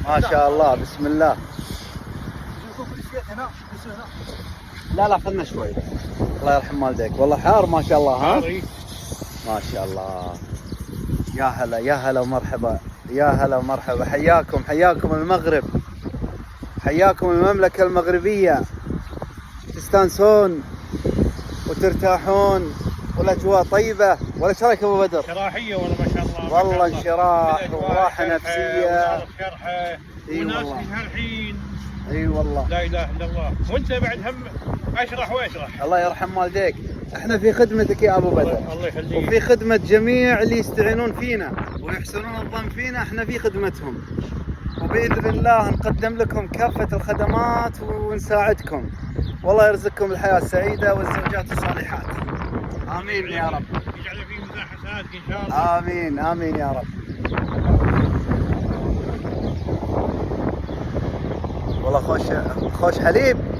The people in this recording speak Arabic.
ما شاء الله بسم الله. لا لا خلنا شوي. الله يرحم والديك والله حار ما شاء الله. ها ما شاء الله. يا هلا يا هلا ومرحبا يا هلا ومرحبا. حياكم المغرب، حياكم المملكة المغربية. تستانسون وترتاحون والاجواء طيبة ولا ايش رايك ابو بدر؟ شراحية والله ما شاء الله. والله انشراح وراحة نفسية. وناس فيها الحين. اي والله لا اله الا الله. وانت بعد هم اشرح واشرح. الله يرحم والديك. احنا في خدمتك يا ابو بدر. الله يخليك. وفي خدمة جميع اللي يستعينون فينا ويحسنون الظن فينا، احنا في خدمتهم، وبإذن الله نقدم لكم كافة الخدمات ونساعدكم. والله يرزقكم الحياة السعيدة والزوجات الصالحات. آمين يا رب. يجعل في ميزان حسناتك إن شاء الله. آمين آمين يا رب. والله خوش حليب.